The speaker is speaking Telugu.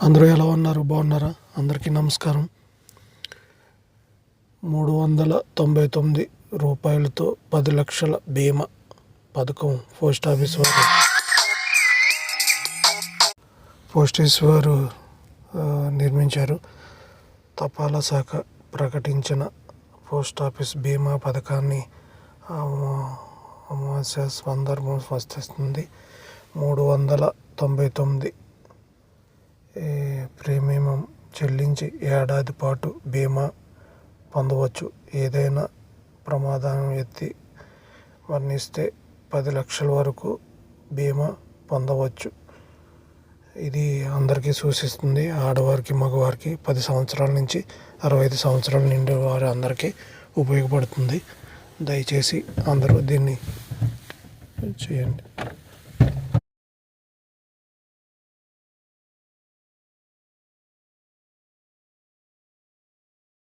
అందరూ ఎలా ఉన్నారు? బాగున్నారా? అందరికీ నమస్కారం. 399 రూపాయలతో 10 లక్షల బీమా పథకం పోస్ట్ ఆఫీస్ వారు నిర్మించారు. తపాలా శాఖ ప్రకటించిన పోస్ట్ ఆఫీస్ బీమా పథకాన్ని అమావాస్య సందర్భం వస్తుంది. 399 ప్రీమియం చెల్లించి ఏడాది పాటు బీమా పొందవచ్చు. ఏదైనా ప్రమాదం ఎత్తి మరణిస్తే 10 లక్షల వరకు బీమా పొందవచ్చు. ఇది అందరికీ సూచిస్తుంది. ఆడవారికి, మగవారికి 10 సంవత్సరాల నుంచి 65 సంవత్సరాల నిండి వారి అందరికీ ఉపయోగపడుతుంది. దయచేసి అందరూ దీన్ని చేయండి.